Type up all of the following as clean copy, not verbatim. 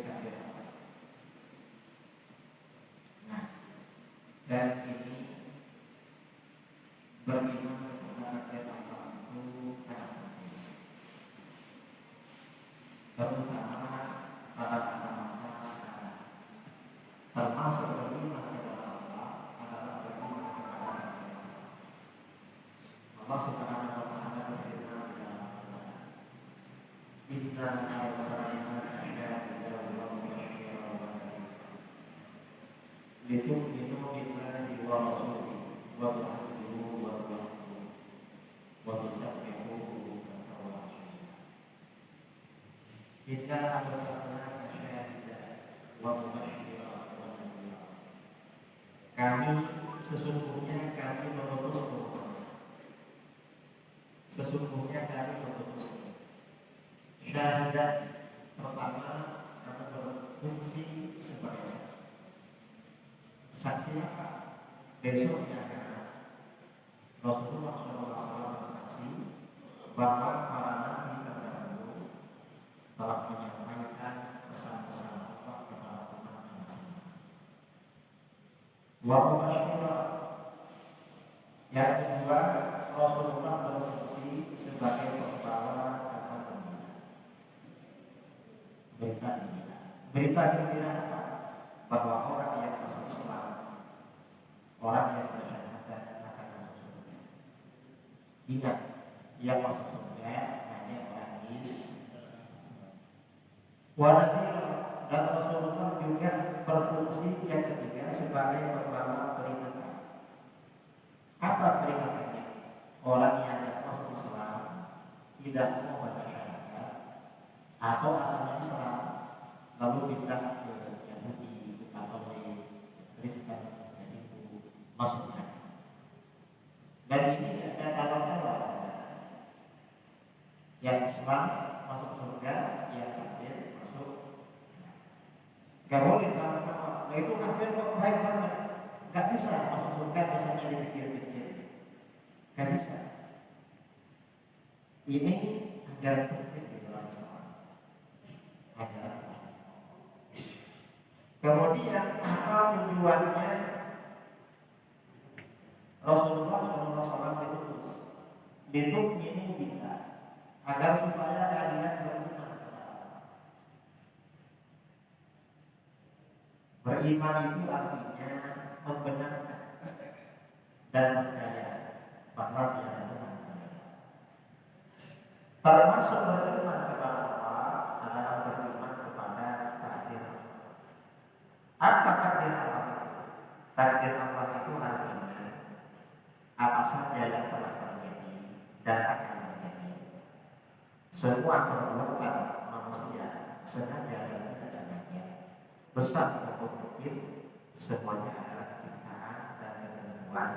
takdir Allah. Nah, dan ini beriman kepada takdir Allah itu sangat penting, terutama pada masa-masa sekarang. Termasuk beriman kepada Allah adalah beriman kepada takdir Allah. Allah Subhanahu wa Ta'ala berfirman dalam Al-Quran, "Inna arsalnaka syahidan wa mubasysyiran wa nadhira litu'minu billahi wa rasulihi wa tu'azziruhu wa tuwaqqiruhu wa tusabbihuhu bukratan wa asyila." Inna arsalnaka syahidan wa mubasysyiran wa nadhira. Sesungguhnya kami mengutusmu. Sesungguhnya kami mengutusmu. Syahidan, pertama karena berfungsi sebagai saksi. Saksi apa? Besok akan Rasulullah SAW bersaksi bahwa para nabi terdahulu telah menyampaikan pesan-pesan Allah kepada umat masing-masing. Wa mubasysyiran, yang kedua, Rasulullah berfungsi sebagai pembawa kabar gembira. Berita gembira. Berita gembira apa? Bahwa orang yang masuk Islam, orang yang bersyahadat akan masuk surga. Ingat, yang masuk surga hanya orang Islam. Dan Rasulullah juga berfungsi yang ketiga sebagai pembawa peringatan. Apa peringatannya? Orang yang masuk Islam tidak mau baca syahadat atau asalnya Islam lalu pindah ke Yahudi atau ke Kristen, dan itu masuknya. Dan ini ada kawan-kawan, yang Islam masuk surga, yang kafir masuk. Gak boleh kawan-kawan, nah itu kafir kok baik banget, gak bisa masuk surga misalnya dipikir-pikir, gak bisa. Ini ajaran penting di dalam Islam. Ajaran Islam. Kemudian apa tujuannya Rasulullah SAW diutus? Litu'minu billah, agar supaya kalian beriman kepada Allah. Beriman itu artinya membenarkan dan percaya bahwa dia adalah Tuhan. Termasuk beriman kepada Allah adalah beriman kepada takdir Allah. Apa takdir Allah itu? Takdir Allah itu artinya apa saja yang telah terjadi dan akan terjadi. Semua perbuatan manusia, sengaja dan tidak sengaja, besar maupun kecil, semuanya adalah ciptaan dan ketentuan.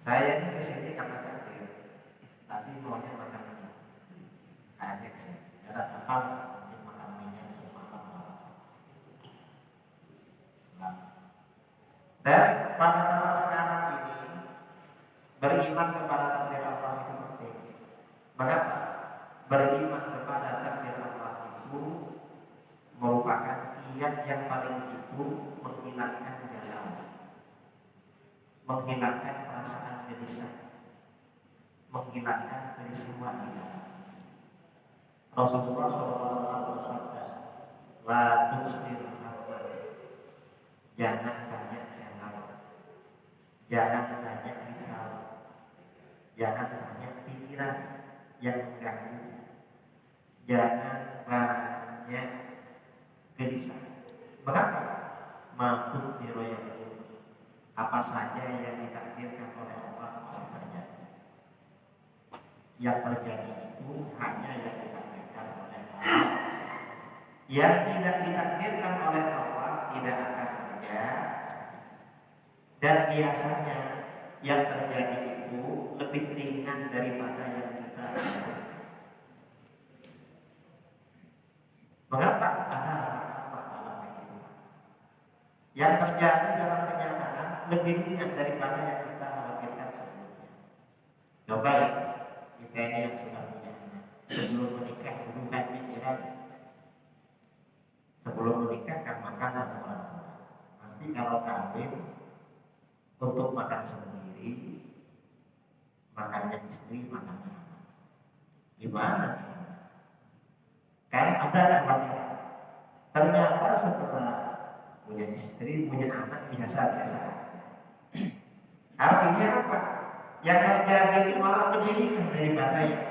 Saya ini kesini karena takdir, tapi maunya makan ini. Kaget sih, ada apa? Mungkin makan minyak atau makan malam. Dan pada masa sekarang ini beriman kepada takdir Allah itu penting. Mengapa? Beriman kepada takdir Allah itu merupakan niat yang paling jitu menghilangkan galau, menghilangkan perasaan gelisah, menghilangkan kerisauan hidup. Rasulullah SAW bersabda, "La tusdir hamman." Jangan banyak galau, jangan banyak risau, jangan banyak pikiran yang mengganggu, jangan banyak gelisah. Mengapa? Mampu diroyong, apa saja yang ditakdirkan oleh Allah akan terjadi. Yang terjadi itu hanya yang ditakdirkan oleh Allah. Yang tidak ditakdirkan oleh Allah tidak akan terjadi. Dan biasanya yang terjadi itu lebih ringan daripada yang kita lakukan. Mengapa? Ada dalam kehidupan. Yang terjadi dalam kenyataan lebih ringan daripada yang kita khawatirkan sebelumnya. Coba ya, kita ini yang sudah punya anak, sebelum menikah berubah pikiran, untuk makan sendiri, makannya istri, makannya anak. Gimana? Kan ada anaknya. Ternyata setelah punya istri, punya anak biasa-biasa aja. Artinya apa? Yang terjadi itu malah lebih ringan daripada yang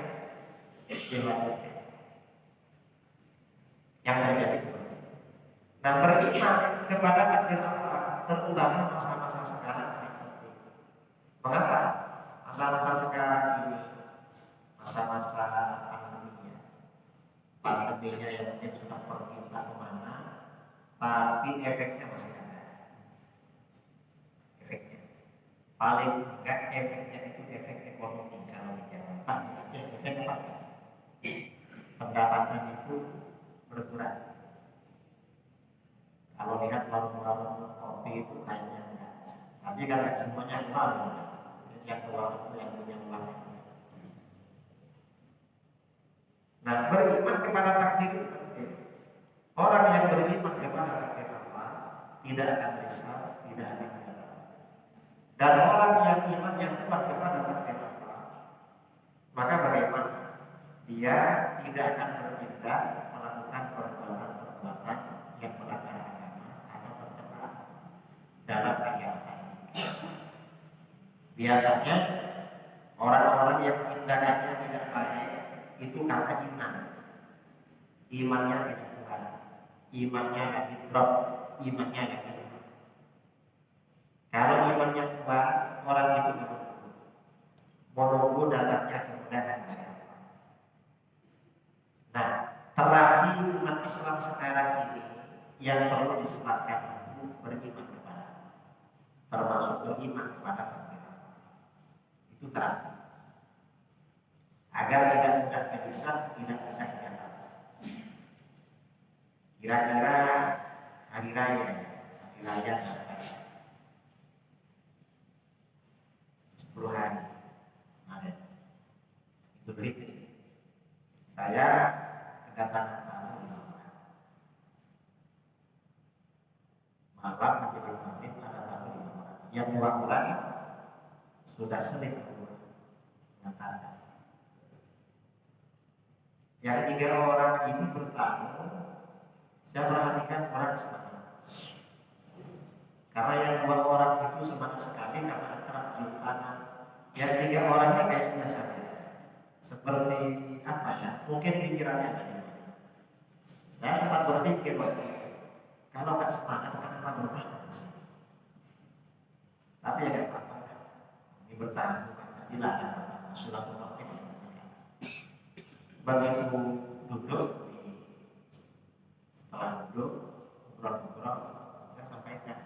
dilakukan. Yang terjadi seperti itu. Nah, beriman kepada takdir Allah, terutama masa-masa sekarang seperti itu. Mengapa? Masa-masa sekarang ini, masa-masa pandeminya yang mungkin sudah pergi entah kemana, tapi efeknya masih ada. Efeknya paling enggak efeknya itu efek ekonomi kalau di Jakarta. Efek apa? Pendapatan itu berkurang. Kalau lihat warung-warung kopi itu kayaknya enggak. Tapi kan semuanya keluar. Yang keluar itu yang punya uang. Nah, beriman kepada takdir itu penting. Orang yang beriman kepada takdir Allah tidak akan risau, tidak akan galau. Dan orang yang iman yang kuat kepada takdir Allah, maka bagaimana? Dia tidak akan bertindak melakukan perbuatan-perbuatan yang melanggar agama atau tercela dalam kegiatan. Biasanya orang-orang yang tindakannya tidak baik itu karena imannya tidak kuat, imannya lagi drop, imannya lagi lemah. Kalau imannya kuat, orang itu menunggu datangnya kemudahan. Nah, terapi umat Islam sekarang ini yang perlu disematkan itu beriman kepada, termasuk beriman kepada takdir. Itu terapi. Agar tidak mudah gelisah, tidak mudah galau. Kira-kira hari raya apa? 10 hari kemarin Idul Fitri. Saya kedatangan tamu di rumah. Malam menjelang maghrib ada tamu di rumah. Yang 2 orang sudah sering dengan tanda. Yang 3 orang ini bertamu, saya perhatikan orang semangat. Karena yang 2 orang itu semangat sekali karena akrab cium tangan. Yang 3 orangnya kayak biasa-biasa. Seperti apa ya? Mungkin pikirannya ada. Saya sempat berpikir, kalau nggak semangat, kenapa bertamu? Tapi ya nggak apa-apa. Ini bertamu kan dilarang bertamu. Silaturahmi. Begitu duduk, setelah duduk, ngobrol-ngobrol, saya sampaikan.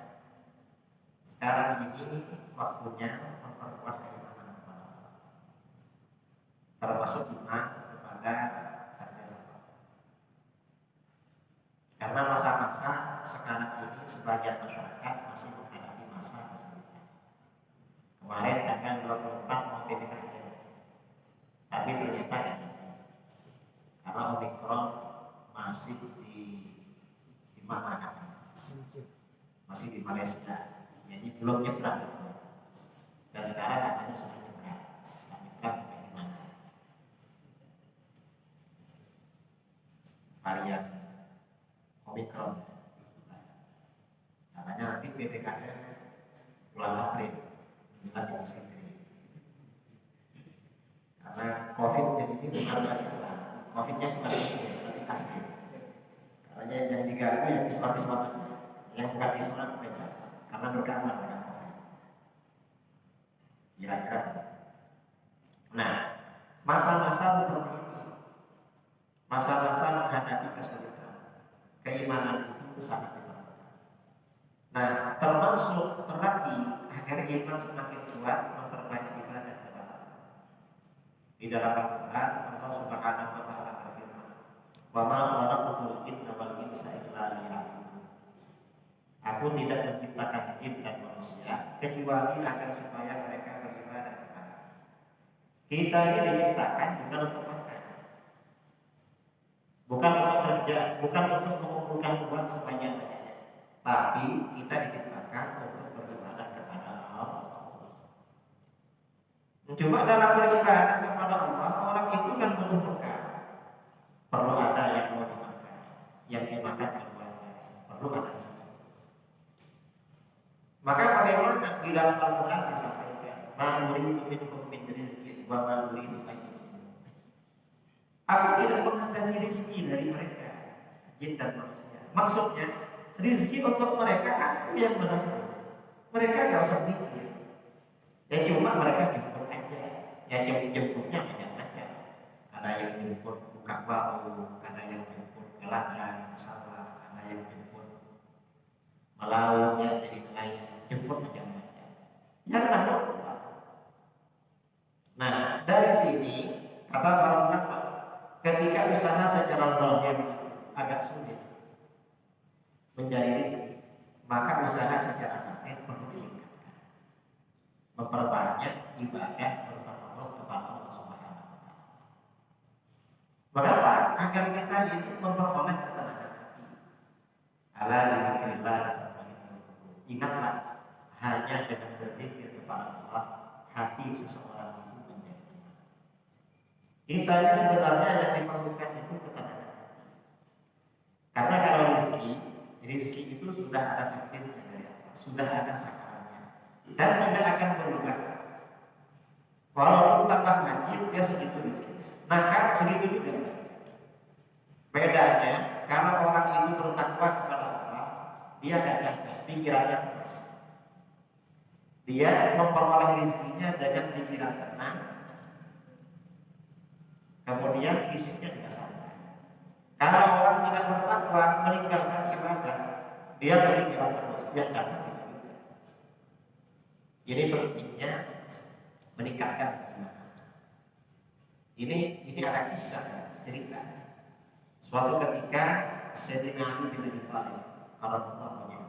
Sekarang ini waktunya memperkuat keimanan kepada Allah, termasuk iman kepada takdir Allah. Karena masa-masa sekarang ini sebagian masyarakat masih menghadapi masa kesulitan. Kemarin tanggal 24 mau PPKM, tapi ternyata karena Omikron masih di mana kan? Masih di Malaysia. Jadi belum nyebrang. Dan sekarang katanya sudah nyebrang. Sudah nyebrang sampai di mana? Varian Omikron. Katanya nanti PPKM bulan April bulan Idul Fitri. Karena COVID jadi ini bukan lagi Islam. COVID-nya bukan tapi takdir. Karena yang diganggu yang Islam yang bukan Islam bebas karena berkawan dengan COVID. Kira-kira. Nah, masa-masa seperti ini, masa-masa menghadapi kesulitan, keimanan itu sangat diperlukan. Nah, termasuk terapi agar iman semakin kuat memperbanyak ibadah kepada Allah. Di dalam Al-Quran, Allah Subhanahu wa Ta'ala berfirman, "Wa ma khalaqtul jinna wal insa illa liya'budun." Aku tidak menciptakan jin dan manusia kecuali agar supaya mereka beribadah kepada. Kita ini diciptakan bukan untuk makan, bukan untuk kerja, bukan untuk mengumpulkan uang sebanyak-banyaknya, tapi kita diciptakan untuk beribadah kepada Allah di dalam Al-Quran disampaikan, "Ma'uridu minkum min rizqin wa ma'uridu an yut'imun." Aku tidak menghendaki rezeki dari mereka, jin dan manusia. Maksudnya, rezeki untuk mereka aku yang menentukan. Mereka nggak usah mikir. Ya cuma mereka jemput aja. Ya jemputnya macam-macam. Ada yang jemput buka bau, ada yang jemput gelanggang, sawah, ada yang jemput melaut, ya jadi nelayan, jemput macam-macam. Yang tahu. Nah, dari sini kata para ulama, ketika usaha secara zahir agak sulit mencari rezeki, maka usaha secara batin perlu ditingkatkan, memperbanyak ibadah bertakarruf kepada Allah Subhanahu wa taala. Mengapa? Agar kita ini memperoleh ketenangan hati. Ala dzikrillah tatma'innul qulub. Ingatlah, hanya dengan berzikir kepada Allah hati seseorang itu menjadi tenang. Kita ini sebenarnya yang diperlukan itu ketenangan hati. Karena kalau rezeki itu sudah ada takdirnya dari Allah, sudah ada sakarnya, dan tidak akan berubah. Walaupun tambah ngaji, dia segitu rezeki. Nah, segitu juga rezeki. Bedanya, kalau orang itu bertakwa kepada Allah, dia tidak cerdas, pikirannya keras. Dia memperoleh rezekinya dengan pikiran tenang, kemudian fisiknya juga santai. Kalau orang tidak bertakwa, meninggalkan ibadah, dia berpikiran terus, dia tidak juga. Jadi pentingnya meningkatkan iman. Ini ada kisah cerita. Suatu ketika Sayyidina Ali bin Abi Thalib radhiyallahu anhu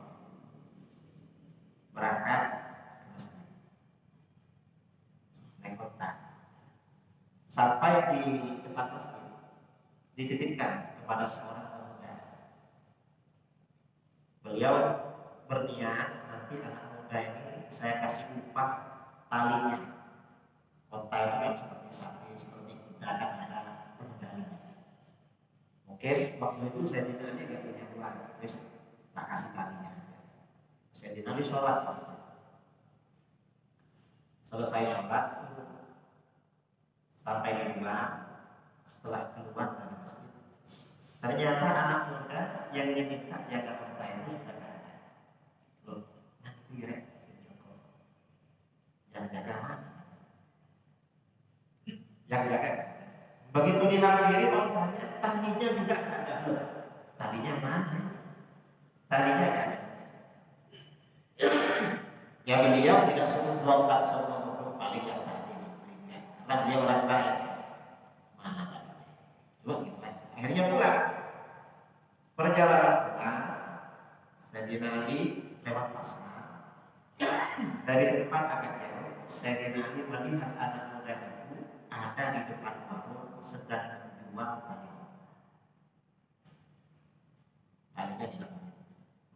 berangkat ke masjid naik kota. Sampai di depan masjid dititipkan kepada seorang pemuda. Beliau berniat, nanti anak muda ini saya kasih upah talinya. Kota itu kan seperti sapi, seperti kuda, kan ada pengendalinya. Mungkin waktu itu Sayyidina Ali gak punya uang, terus tak kasih talinya. Sayyidina Ali sholat. Selesai sholat, sampai di rumah, setelah keluar dari masjid, ternyata anak muda yang diminta jaga kota itu sudah gak ada. Loh, nanti rek, yang jaga mana? Yang jaga. Begitu dihampiri, orang tanya, talinya juga gak ada. Loh, talinya mana? Talinya gak ada. Ya beliau tidak semua tak semua paling yang tadi diberikan. Karena dia orang baik. Mana tadi? Coba kita. Akhirnya pulang. Perjalanan pulang, Sayyidina Ali lewat pasar. Dari tempat agak jauh, Sayyidina Ali melihat anak muda itu ada di depan warung sedang menjual tali. Talinya diambil.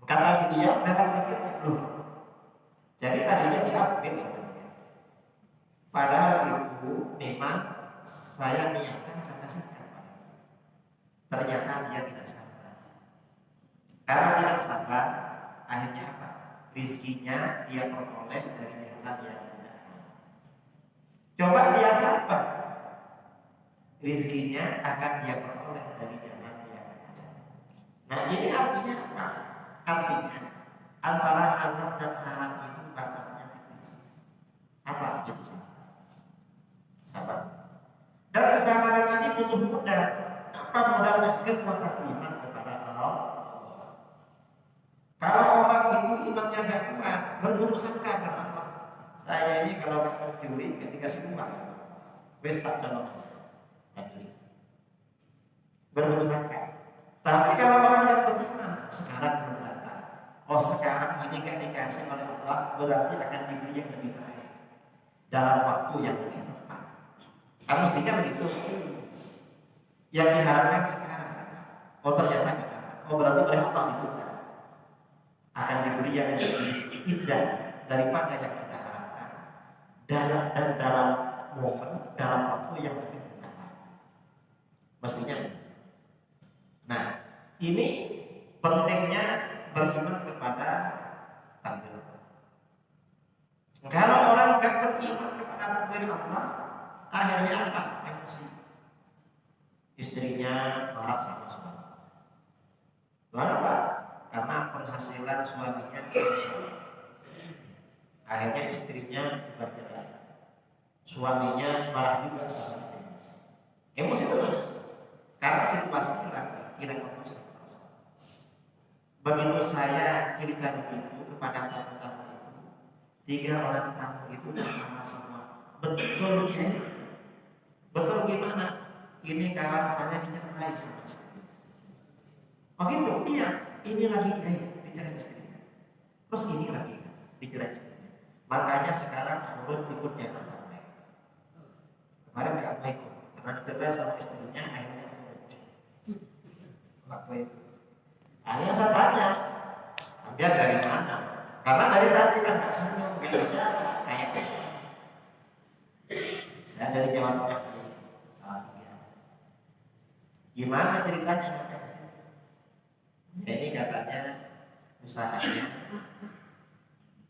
Kata beliau dalam pikirnya, loh, jadi tadinya diambil sebenarnya. Padahal itu memang saya niatkan saya kasihkan pada dia. Ternyata dia tidak sabar. Karena tidak sabar, akhirnya apa? Rizkinya dia peroleh dari jalan yang tidak. Coba dia sabar, rizkinya akan dia peroleh dari jalan yang tidak. Nah, ini artinya apa? Artinya antara halal dan haram itu batasnya tipis. Apa itu sabar? Dan kesabaran ini butuh modal. Apa modalnya? Kekuatan iman kepada Allah. Kalau orang itu imannya gak kuat, berburuk sangka kepada Allah. Saya ini kalau mencuri ketika semua, wes tak dalam hati. Berburuk sangka. Tapi kalau orang yang beriman, sekarang belum datang. Oh, sekarang ini kan dikasih oleh Allah, berarti akan diberi yang lebih baik dalam waktu yang lebih tepat. Kan mestinya begitu. Yang diharapkan sekarang, oh ternyata tidak. Oh berarti oleh Allah itu akan diberi yang lebih indah daripada yang kita harapkan dalam momen, dalam waktu yang lebih tepat. Mestinya. Nah, ini pentingnya beriman kepada takdir. penghasilan suaminya. Akhirnya istrinya bercerai. Suaminya marah juga sama istrinya. Emosi terus. Karena situasinya lagi tidak kondusif. Begitu saya cerita begitu kepada tamu-tamu itu, 3 orang tamu itu sama semua. Betul ya? Betul gimana? Ini kawan saya dicerai sama istri. Oh gitu, iya. Ini lagi dicerai istrinya. Terus ini lagi dicerai istrinya. Makanya sekarang urut ikut jalan damai. Kemarin nggak mau ikut karena dicerai sama istrinya, akhirnya waktu itu. Hanya saya tanya, sampai dari mana? Karena dari tadi kan nggak senyum, nggak bisa kayak saya dari Jawa Tengah. Gimana ceritanya? Ini katanya usahanya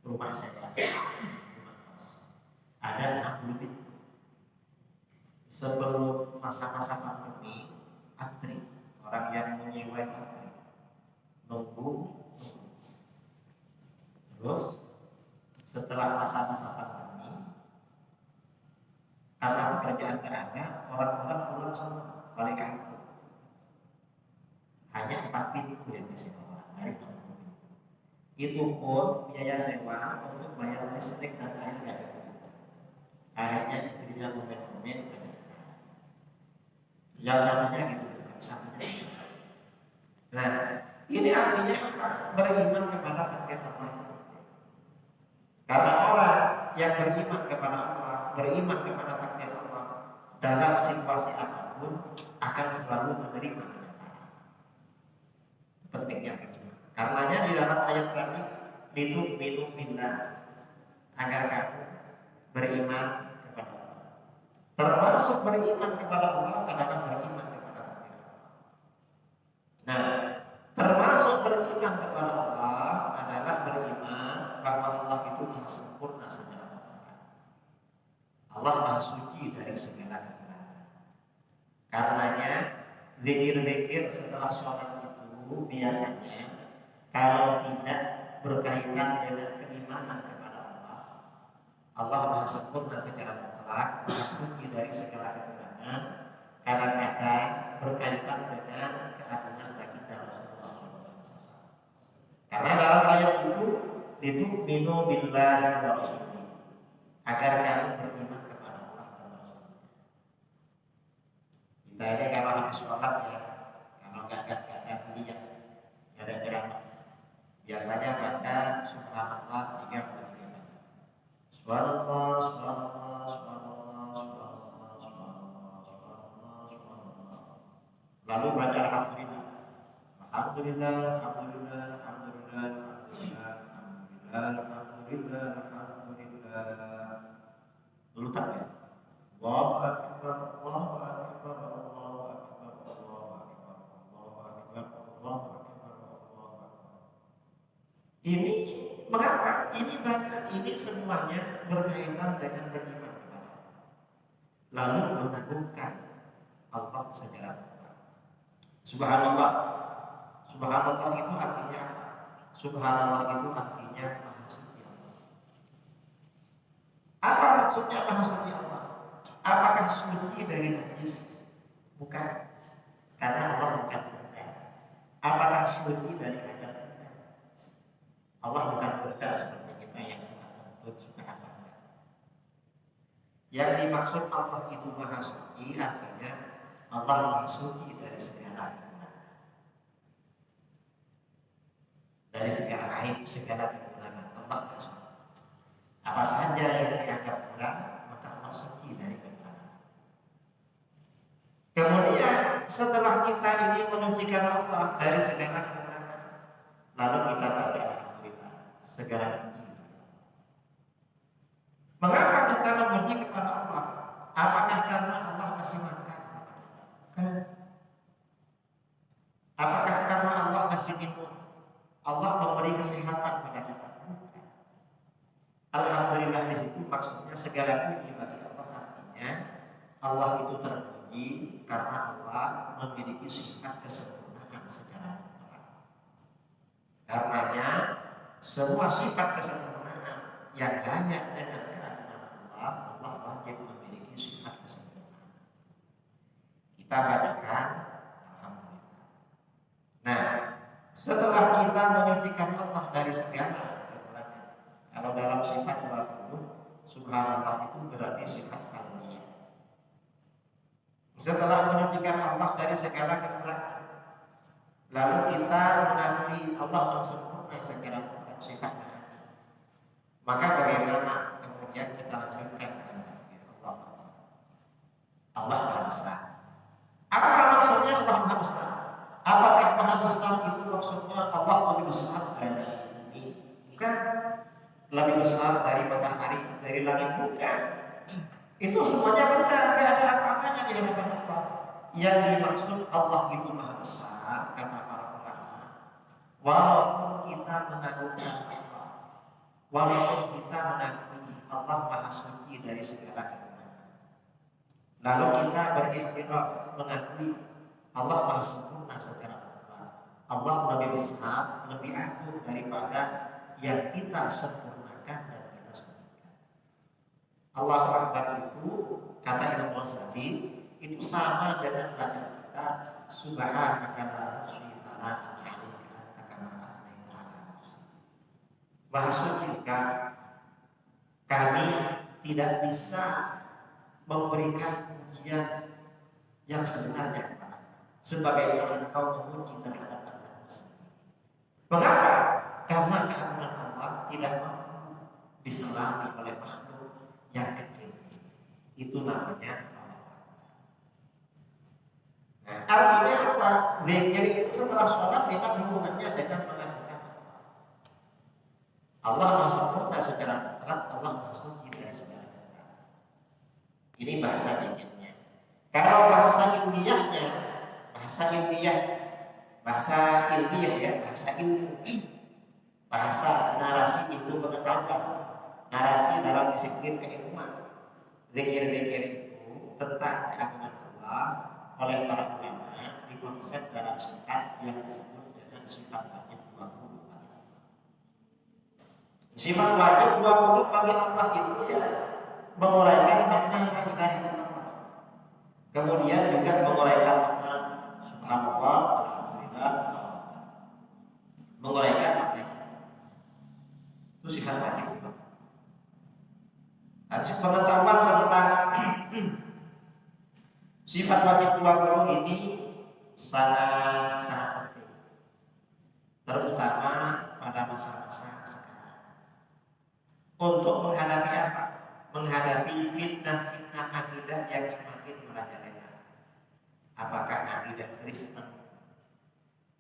rumah sewa, ada 60 lebih. Sebelum masa-masa pandemi, antri orang yang menyewa antri nunggu. Terus setelah masa-masa pandemi, karena pekerjaan tidak ada, orang-orang pulang semua balik kampung. Hanya 4 pintu yang disewa dari tahun. Itu pun biaya sewa untuk bayar listrik dan air. Akhirnya istrinya komen-komen. Yang satunya gitu, satunya. Nah, ini artinya apa? Beriman kepada takdir Allah. Karena orang yang beriman kepada Allah, beriman kepada takdir Allah, dalam situasi apapun akan selalu menerima. Pentingnya. Karenanya di dalam ayat tadi litu'minu billah, agar kamu beriman kepada Allah. Termasuk beriman kepada Allah adalah beriman kepada takdir Allah. Nah, termasuk beriman kepada Allah adalah beriman bahwa Allah itu maha sempurna secara Allah. Allah maha suci dari segala kekurangan. Karenanya zikir-zikir setelah sholat itu biasanya kalau tidak berkaitan dengan keimanan kepada Allah, Allah maha sempurna secara mutlak, maha suci dari segala kekurangan, kadang-kadang berkaitan dengan keagungan baginda Rasulullah. Karena dalam ayat itu minu billahi wa rasulih, agar kamu beriman kepada Allah dan Rasulnya. Kita ini kalau habis sholat ya, kalau nggak kuliah, ada ceramah, biasanya baca subhanallah 3 kali. Subhanallah, subhanallah, subhanallah, subhanallah, subhanallah, subhanallah, subhanallah. Lalu baca alhamdulillah. Alhamdulillah, alhamdulillah, alhamdulillah, alhamdulillah, alhamdulillah, alhamdulillah. Dulu tak ya? Allahu akbar, Allahu akbar, Allahu akbar, Allahu akbar, Allahu akbar, Allahu akbar, Allahu akbar. Ini mengapa? Ini bacaan ini semuanya berkaitan dengan beriman kepada Allah. Lalu mengagungkan Allah secara mutlak. Subhanallah. Subhanallah itu artinya apa? Subhanallah itu artinya maha suci Allah. Apa maksudnya maha suci Allah? Apakah suci dari najis? Bukan. Karena Allah bukan benda. Apakah suci dari kadar? Allah bukan benda seperti kita yang suka menuntut, suka apa. Yang dimaksud Allah itu maha suci artinya Allah maha suci dari segala aib, segala kekurangan. Allah suci. Apa saja yang dianggap kurang, maka Allah suci dari kekurangan. Kemudian setelah kita ini menyucikan Allah dari segala kekurangan, lalu kita baca alhamdulillah, segala puji. Mengapa kita memuji kepada Allah? Apakah karena Allah kasih makan? Kan? Apakah karena Allah kasih minum? Allah memberi kesehatan kepada kita. Alhamdulillah di situ maksudnya segala puji bagi Allah, artinya Allah itu terpuji karena Allah memiliki sifat kesempurnaan secara mutlak. Karenanya semua sifat kesempurnaan yang layak dengan kehadiran Allah, Allah wajib memiliki sifat kesempurnaan. Kita bacakan alhamdulillah. Nah, setelah kita menyucikan Allah dari segala kekurangan, kalau dalam sifat 20 subhanallah itu berarti sifat salbiyah. Setelah menyucikan Allah dari segala kekurangan, lalu kita mengakui Allah yang sempurna segala sifatnya. Maka bagaimana kemudian kita lanjutkan dengan Allah? Allah Maha Besar. Apa maksudnya Allah Maha Besar? Apakah Maha Besar itu maksudnya Allah lebih besar dari bumi? Bukan. Lebih besar dari matahari, dari langit, bukan. Itu semuanya benar, tidak ada apa-apanya di hadapan Allah. Yang dimaksud Allah itu Maha Besar, kata para ulama. Walaupun kita mengagungkan Allah, walaupun kita mengakui Allah Maha Suci dari segala kekurangan, lalu kita beriktiraf mengakui Allah Maha Sempurna segala rupa, Allah lebih besar, lebih agung daripada yang kita sempurnakan dan kita sempurnakan. Allah Akbar itu kata Imam Ghazali itu sama dengan baca kita subhanaka la uhsi tsana'an 'alaika anta kama athnayta 'ala nafsi. Maha suci kami tidak bisa memberikan pujian yang sebenarnya sebagaimana engkau memuji terhadap dirimu sendiri. Mengapa? Karena keagungan Allah tidak mampu diselami oleh makhluk yang kecil. Itu namanya Allah. Nah, artinya apa? Zikir itu setelah sholat memang hubungannya dengan mengagungkan Allah. Allah Maha Sempurna secara mutlak, Allah Maha Suci dari segala kekurangan. Ini bahasa zikirnya. Kalau bahasa ilmiahnya, bahasa ilmiah ya, bahasa ilmu, bahasa narasi itu pengetahuan, narasi dalam disiplin keilmuan. Zikir-zikir itu tentang keagungan Allah oleh para ulama dikonsep dalam sifat yang disebut dengan sifat wajib 20 bagi Allah. Sifat wajib 20 bagi Allah itu ya menguraikan makna la ilaha illallah. Kemudian juga menguraikan makna subhanallah, alhamdulillah, menguraikan makna itu sifat wajib. Pengetahuan tentang sifat wajib 20 ini sangat penting, terutama pada masa-masa sekarang. Untuk menghadapi apa? Menghadapi fitnah-fitnah akidah yang semakin merajalela. Apakah akidah Kristen,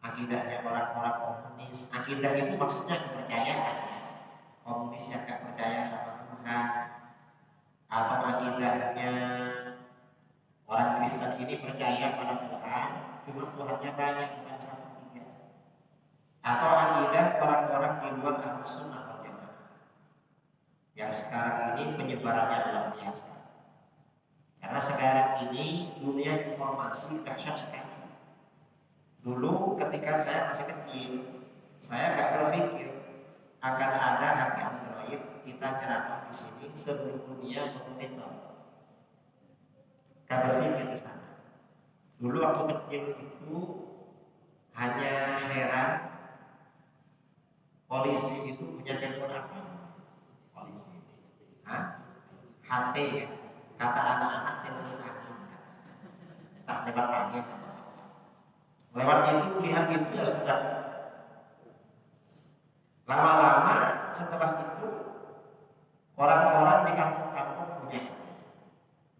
akidahnya orang-orang komunis? Akidah itu maksudnya kepercayaan. Komunis yang gak percaya sama Tuhan, atau akidahnya orang Kristen ini percaya pada Tuhan, cuma Tuhannya banyak, bukan 1, 3. Atau akidah orang-orang di luar Ahlus Sunnah wal Jamaah yang sekarang ini penyebarannya luar biasa. Karena sekarang ini dunia informasi dahsyat sekali. Dulu ketika saya masih kecil, saya gak berpikir akan ada HP Android kita ceramah di sini sebelum dunia memonitor. Gak berpikir ke sana. Dulu waktu kecil itu hanya heran polisi itu punya telepon apa? Polisi itu, HT ya. Kata anak-anak telepon angin. Tak lewat angin. Lewat itu lihat itu ya sudah. Lama-lama setelah itu orang-orang di kampung-kampung punya.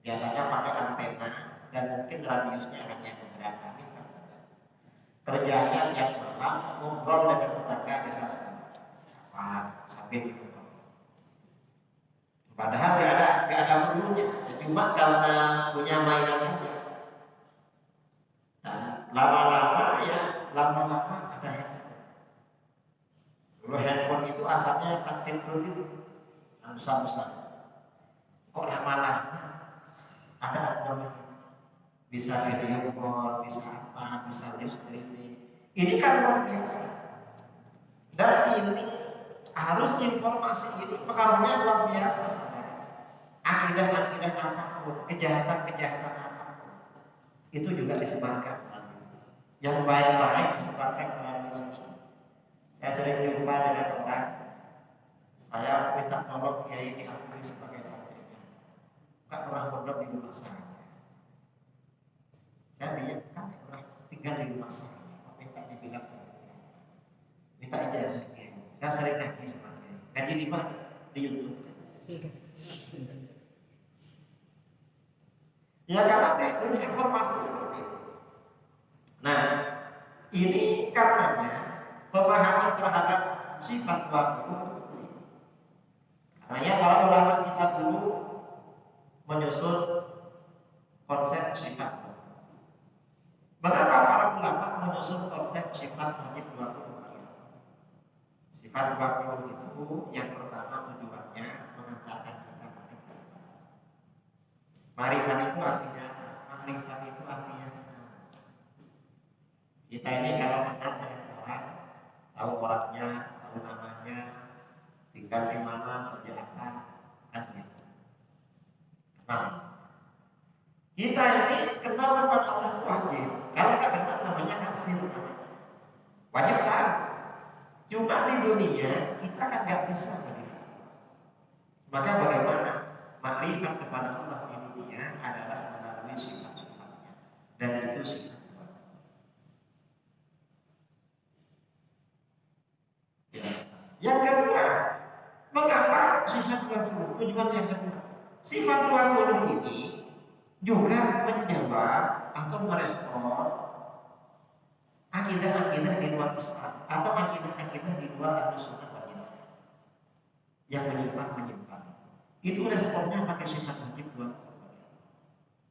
Biasanya pakai antena dan mungkin radiusnya hanya beberapa meter. Kerjanya tiap malam ngobrol dengan tetangga desa sebelah sambil ngobrol. Padahal gak ada perlunya, cuma karena punya mainan aja. Dan lama-lama ada handphone. Dulu handphone itu asalnya kecil dulu, besar-besar. Kok lama-lama ada Android, bisa video call, bisa apa, bisa live streaming. Ini kan luar biasa. Dan ini harus informasi ini pengaruhnya luar biasa. Akidah-akidah apapun, kejahatan-kejahatan apapun, itu juga disebarkan. Yang baik-baik disebarkan melalui ini. Saya sering jumpa dengan orang, saya minta tolong kiai diakui sebagai santrinya. Bukan orang pondok di rumah saya. Saya bilang, kan orang tinggal di rumah saya. Minta dibilang, minta ijazah kiai. Saya sering ngaji sama kiai. Ngaji di mana? Di YouTube. Ya karena punya informasi seperti itu. Nah, ini karenanya pemahaman terhadap sifat waktu. Makanya para ulama kita dulu menyusun konsep sifat. Mengapa para ulama menyusun konsep sifat wajib 20? Sifat 20 itu yang pertama tujuannya mengantarkan kita marifat. Marifat itu artinya kita ini kalau kenal dengan orang, tahu orangnya, tahu namanya, tinggal di mana, kerja apa, kan gitu. Kenal. Kita ini kenal kepada Allah itu wajib. Kalau nggak kenal namanya kafir. Wajib tahu. Cuma di dunia kita kan nggak bisa begitu. Maka bagaimana makrifat kepada Allah di dunia adalah melalui sifat-sifatnya, dan itu sifat. Yang kedua, mengapa sifat 20? Tujuan yang kedua, sifat 20 ini juga menjawab atau merespon akidah-akidah di luar Islam atau akidah-akidah di luar Ahlussunnah wal Jamaah yang menyimpang. Itu responnya pakai sifat wajib 20.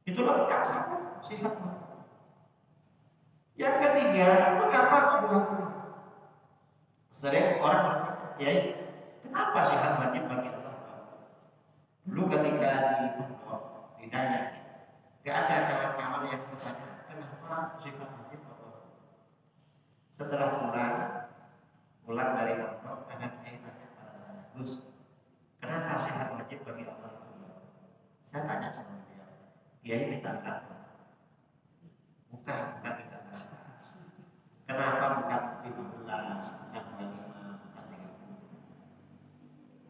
Itu lengkap sama sifat 20. Yang ketiga, mengapa 20? Sering orang bertanya, ya kenapa sifat wajib bagi Allah? Dulu ketika di pondok, di Dayak, gak ada kawan-kawan yang bertanya, kenapa sifat wajib Allah? Setelah pulang dari pondok, ada kiai tanya pada saya, Gus, kenapa sifat wajib bagi Allah? Saya tanya sama dia, kiai minta berapa? Bukan minta berapa. Kenapa bukan 15?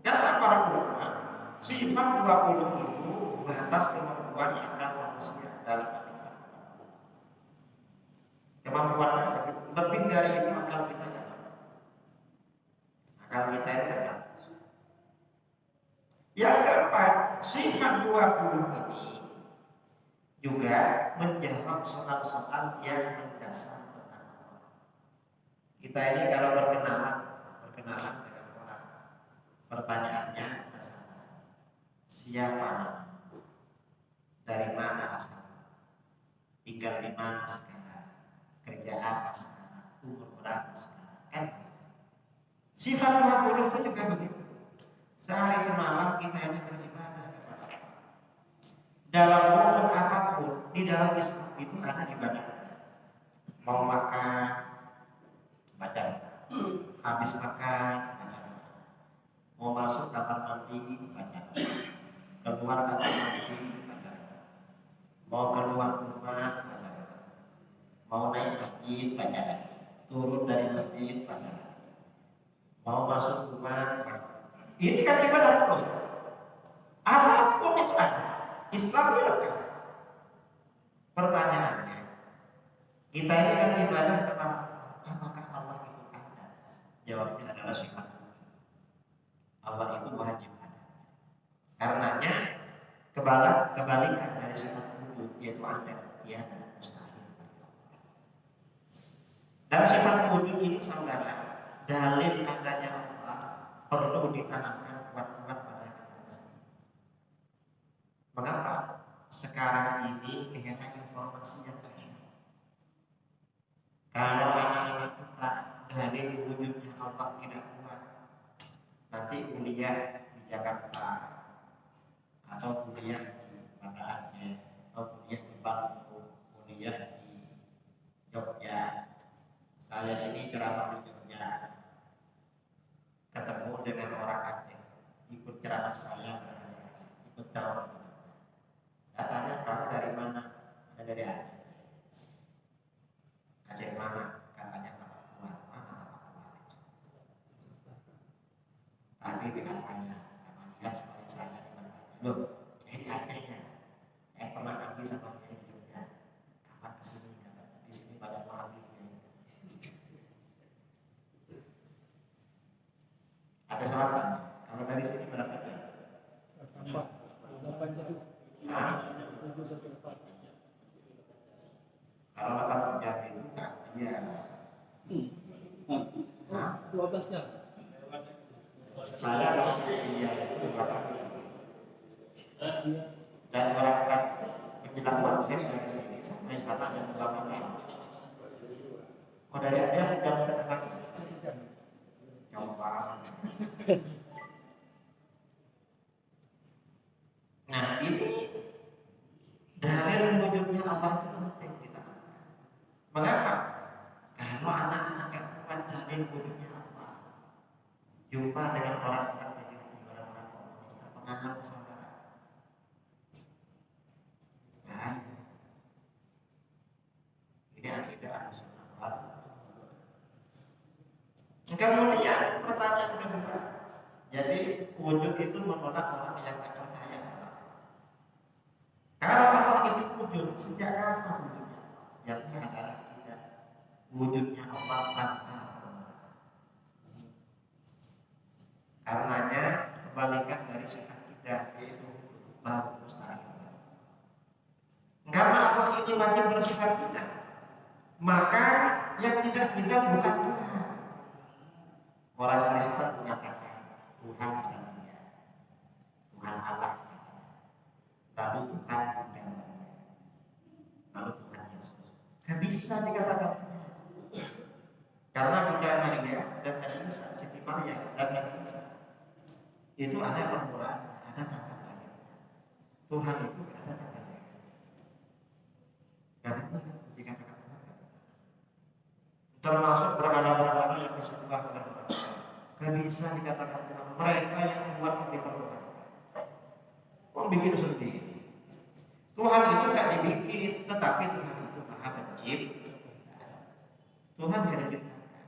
Kata para ulama, sifat 20 itu batas kemampuan akal manusia dalam akal. Kemampuan lebih dari itu akal kita jangan. Akal kita itu tidak. Yang keempat, sifat 20 ini juga menjawab soal-soal yang mendasar tentang Allah. Kita ini kalau berkenalan dengan orang, pertanyaannya dasar-dasar. Siapa? Dari mana asal? Tinggal di mana sekarang? Kerja apa sekarang? Umur berapa sekarang? Kan? Sifat 20 itu juga begitu. Sehari semalam kita ini beribadah kepada Allah. Dalam rukun apapun di dalam Islam itu ada ibadah. Mau makan, baca. Habis makan, baca. Mau masuk kamar mandi, baca. Keluar kamar mandi, baca. Mau keluar rumah, baca. Mau naik masjid, baca. Turun dari masjid, baca. Mau masuk rumah, baca. Ini kan ibadah terus. Apapun itu ada. Islam itu lengkap. Pertanyaannya, kita ini kan ibadah kepada apakah Allah itu ada? Jawabnya adalah sifat. Allah itu wajib ada. Karenanya kebalikan dari sifat wujud yaitu ada, ya mustahil. Dan sifat wujud ini saudara, dalil adanya Allah perlu ditanamkan kuat-kuat pada kita. Mengapa? Sekarang ini kehilangan informasi yang banyak. Kalau anak-anak kita dalil wujudnya Allah tidak kuat, nanti kuliah di Jakarta atau kuliah di Banda Aceh atau kuliah di Bandung, kuliah di Jogja. Saya ini ceramah di Jogja, ketemu dengan anak saya ikut teror. Saya tanya, kamu dari mana? Saya dari Aceh. Aceh mana? Katanya Tapak Kuat. Mana Tapak Kuat? Tapi dengan saya, karena lihat supaya saya bertanya, loh, ini Acehnya. Pernah pergi sama dia di Jogja. Kapan kesini? Katanya di sini pada malam. Ada selatan. Kalau dari sini berapa jam? 8 jam. 7 sampai 8. Kalau 8 jam itu kan dia 12 jam. saya dia itu berapa? Iya. Dan berangkat menjelang maghrib dari sini sampai sana jam 8 malam. Oh dari dia jam setengah. Jauh banget. Nah ini dalil wujudnya Allah itu penting kita. Mengapa? Kalau anak-anak yang kuat dalil wujudnya Allah, jumpa dengan orang-orang Yahudi, orang-orang komunis, penganut saudara. Nah, ini akidah Ahlussunnah wal Jamaah. Kemudian pertanyaan kedua, jadi wujud itu menolak orang yang tak percaya. Kalau Allah itu wujud, sejak kapan wujudnya? Yang adalah tidak wujudnya Allah tanpa perubahan. Karenanya kebalikan dari sifat tidak yaitu baru mustahil. Karena Allah ini wajib bersifat tidak, maka yang tidak tidak bukan Tuhan. Orang Kristen menyatakan Tuhan adalah Dia, Tuhan Allah. Lalu Tuhan Bunda Maria, lalu Tuhan Yesus. Gak bisa dikatakan karena Bunda Maria dan Nabi Isa, Siti Maria dan Nabi Isa itu ada permulaan, ada tata lahir. Tuhan itu ada tata lahir. Gak bisa dikatakan Tuhan. Termasuk berhala-berhala yang disembah oleh manusia. Gak bisa dikatakan Tuhan. Mereka yang membuat di permulaan. Kok bikin sendiri? Tuhan itu tidak dibikin, tetapi Tuhan itu maha pencipta. Tuhan yang diciptakan.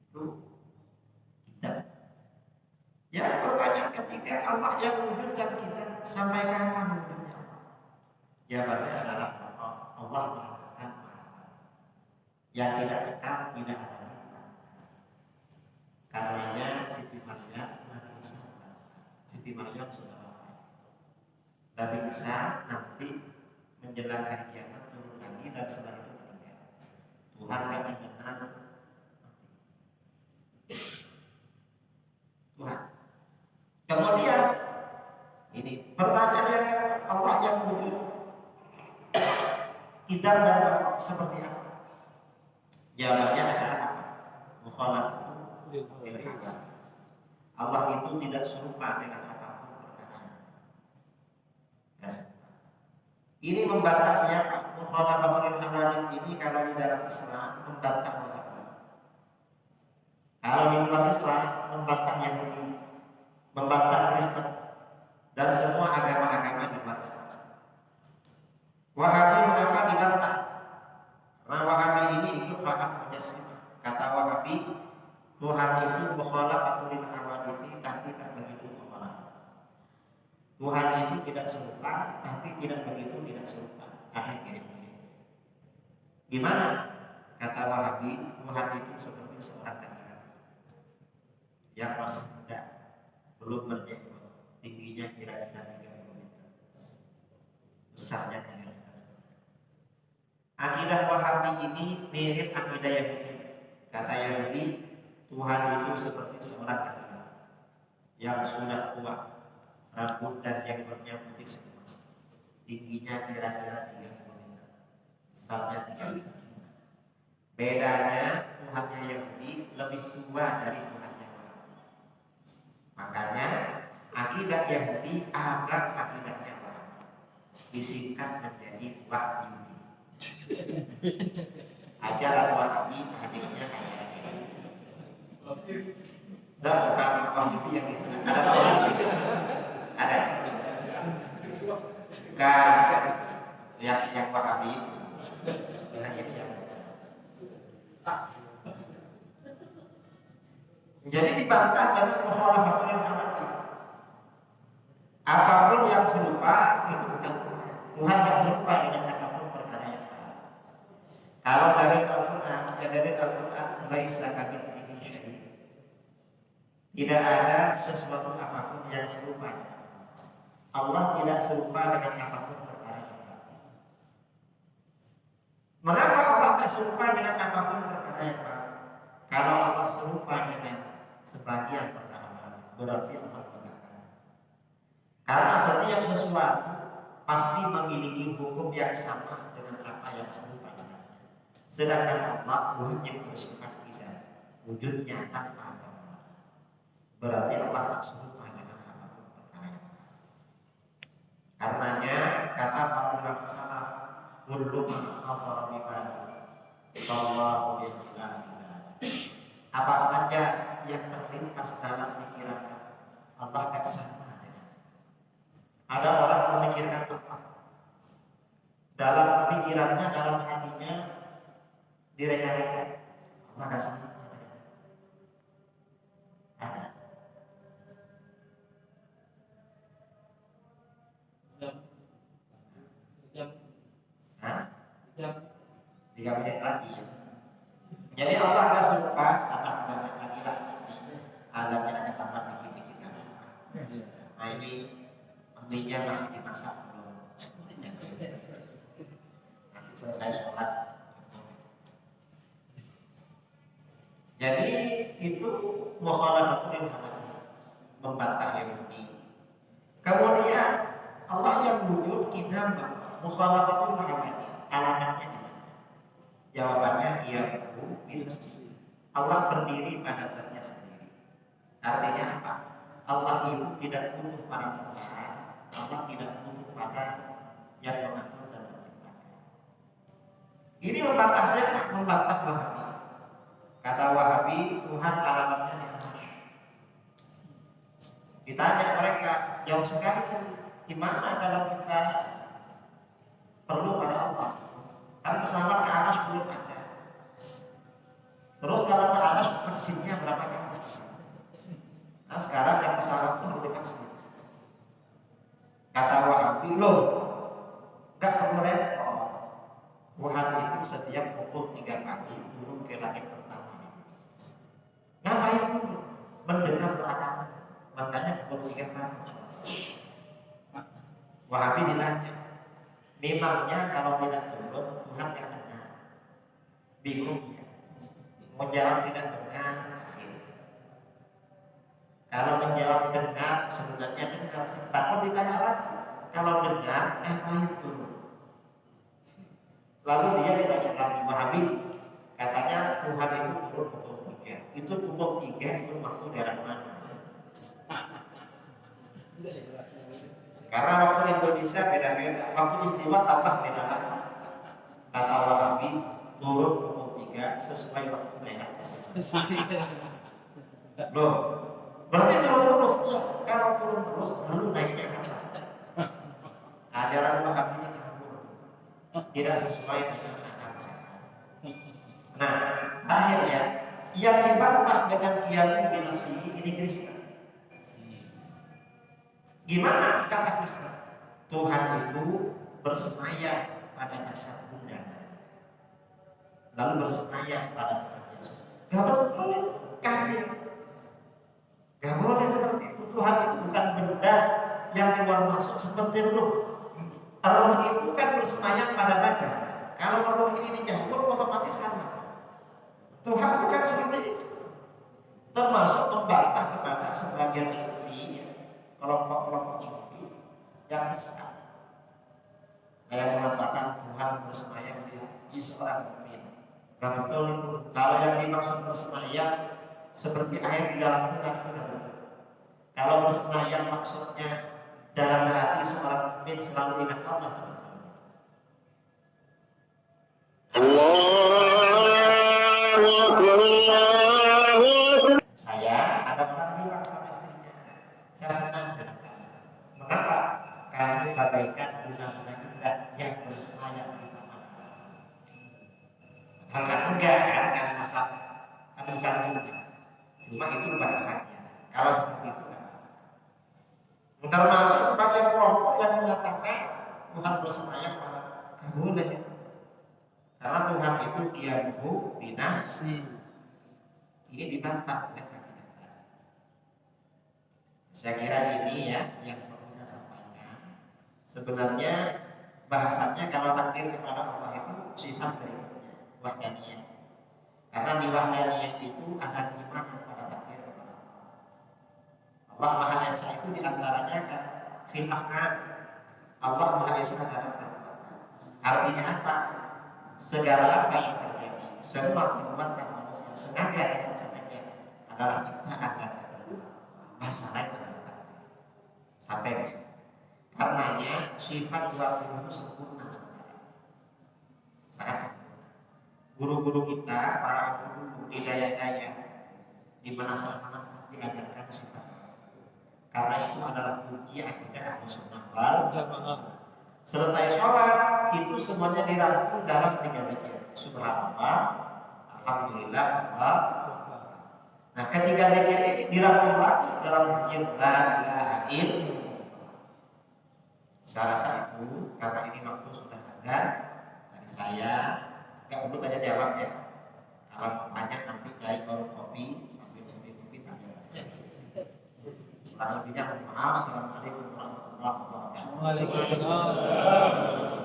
Itu kita. Ya pertanyaan ketiga, Allah yang wujud dan kita sampai kapan wujudnya Allah? Jawabannya adalah Allah mengatakan yang tidak dekat tidak ada. Karenanya Siti Maria Siti Maryam sudah wafat. Nabi Isa nanti menjelang hari kiamat turun lagi dan setelah itu meninggal. Tuhan lagi menang Tuhan. Kemudian ini pertanyaan yang Allah yang wujud kita dan seperti apa? Jawabannya adalah apa? Mukhalafatu lil hawa. Allah itu tidak serupa dengan apapun perkataan. Ini membantah siapa? Mukhalafatul hawadits ini kalau di dalam Islam membantah Muhammad. Kalau di luar Islam membantah Yahudi, membantah Kristen dan semua agama-agama di luar Islam. Wahabi mengapa dibantah? Karena Wahabi ini itu faham mujassimah. Kata Wahabi, Tuhan itu mukhalafatul hawadits tapi tak begitu mukhalafah. Tuhan itu tidak serupa, tapi tidak begitu tidak serupa. Akhirnya gimana? Kata Wahabi, Tuhan itu seperti seorang laki-laki yang masih muda, belum berjenggot, tingginya kira-kira 30 meter, besarnya 3 meter. Akidah Wahabi ini mirip akidah Yahudi. Kata Yahudi, Tuhan itu seperti seorang laki-laki yang sudah tua, rambut dan jenggotnya putih semua, tingginya kira-kira 30 meter, besarnya 3 meter. Bedanya Tuhannya Yahudi lebih tua dari Tuhannya Wahabi. Makanya akidah Yahudi agak akidahnya Wahabi disingkat menjadi Wahyudi. Ajaran Wahabi hadisnya kayak Udah, bukan Wahabi yang itu. Ada Wahabi. Ada. Bukan yang Wahabi. Yang ini yang. Jadi dibantah dengan mukhalafatul informatif. Apapun yang serupa itu bukan Tuhan. Tuhan tidak serupa dengan apapun perkara yang sama. Kalau dari Al-Quran, laisa kamitslihi syai'. Tidak ada sesuatu apapun yang serupa. Allah tidak serupa dengan apapun perkara yang sama. Mengapa Allah tidak serupa dengan apapun perkara yang sama? Kalau Allah serupa dengan sebagian perkara, berarti Allah benar. Karena setiap sesuatu pasti memiliki hukum yang sama dengan apa yang serupa. Sedangkan Allah wujud bersifat tidak, wujudnya tanpa apa. Berarti Allah tak serupa dengan apapun perkara. Karenanya kata para ulama salaf, kullu man athara bi sallallahu alaihi wasallam. Apa saja yang terlintas dalam pikiran Allah akan sama dengan. Ada orang memikirkan apa? Dalam pikirannya, dalam hatinya direka-reka. Allah akan sama. Ada. Hah? 3 menit lagi. Jadi Allah akan suka tambah banyak lagi lah. Alatnya akan tambah dikit-dikit kan. Nah ini mie-nya masih dimasak belum. Nanti selesai sholat. Jadi itu mukhalafatul informatif, membantah Yahudi. Kemudian Allah yang wujud kidam mukhalafatul informatif, alamatnya di mana? Jawabannya ia Allah berdiri pada zatnya sendiri. Artinya apa? Allah itu tidak butuh pada Tuhan. Allah tidak butuh pada yang mengatur dan menciptakan. Ini membantah siapa? Membantah Wahabi. Kata Wahabi, Tuhan alamatnya di atas. Ditanya mereka, jauh sekali, gimana kalau kita perlu pada Allah? Kan pesawat ke atas belum ada. Terus kalau ke atas vaksinnya berapa kali? Nah sekarang yang pesawat itu harus divaksin. Kata Wahabi, loh, nggak perlu repot. Tuhan itu setiap pukul 3 pagi turun ke langit pertama. Ngapain itu? Mendengar doa. Makanya pukul 3 pagi. Wahabi ditanya, memangnya kalau tidak turun Tuhan tidak benar? Bingung ya. Mau jawab tidak benar, kalau menjawab benar sebenarnya benar. Takut ditanya lagi, kalau benar apa itu? Lalu dia ditanya lagi, Wahabi katanya Tuhan itu turun pukul 3. Itu pukul 3 itu waktu daerah mana? Karena waktu Indonesia beda-beda, waktu istiwa tambah beda lagi. Kata Wahabi turun pukul 3 sesuai waktu daerah. Loh, berarti turun terus. Ya, kalau turun terus lalu naiknya apa? Ajaran Wahabi ini tidak sesuai dengan akal sehat. Nah, akhirnya yang dibantah dengan kiamat binafsi ini Kristen. Gimana kata Kristen? Tuhan itu bersemayam pada dasar bunda, lalu bersemayam pada Tuhan Yesus. Gak boleh kafir. Gak boleh seperti itu. Tuhan itu bukan benda yang keluar masuk seperti roh. Roh itu kan bersemayam pada badan. Kalau roh ini dicampur otomatis sama. Tuhan bukan seperti itu. Termasuk membantah kepada sebagian sufi, kelompok-kelompok sufi yang sesat. Yang mengatakan Tuhan bersemayam di seorang mukmin. Gak betul itu. Kalau yang dimaksud bersemayam seperti air di dalam gelas itu betul. Kalau bersemayam maksudnya dalam hati seorang mukmin selalu ingat Allah. Saya ada enggak kan masalah kandung-kandungnya. Cuma itu bahasanya. Kalau seperti itu kan. Termasuk sebagian kelompok yang mengatakan Tuhan bersemayam pada boleh. Karena Tuhan itu diambu binafsi. Ini dibantah oleh kaki. Saya kira ini ya yang perlu saya sampaikan. Sebenarnya bahasanya kalau takdir kepada Allah itu sifat berikutnya wahdaniyah. Karena di wahdaniyah itu ada iman kepada takdir kepada Allah. Allah Maha Esa itu diantaranya kan fil af'al. Allah Maha Esa dalam perbuatan. Artinya apa? Segala apa yang terjadi, semua perbuatan manusia sengaja dan sengaja adalah ciptaan dan ketentuan. Bahasa lain adalah sampai ke sini. Karenanya sifat suatu itu sempurna sangat sempurna. Guru-guru kita, para guru di daya-daya, di mana-mana diajarkan sifat. Karena itu adalah kunci akidah Ahlussunnah wal Jamaah. Selesai sholat itu semuanya dirangkum dalam 3 zikir. Subhanallah, alhamdulillah, Allah. Nah, ketiga zikir ini dirangkum lagi dalam zikir la ilaha illallah. Saya rasa itu karena ini waktu sudah ada dari saya, nggak perlu tanya jawab ya. Kalau tanya nanti cari warung kopi sambil kopi tanya. Kurang lebihnya mohon maaf. Assalamualaikum warahmatullahi wabarakatuh. Waalaikumsalam.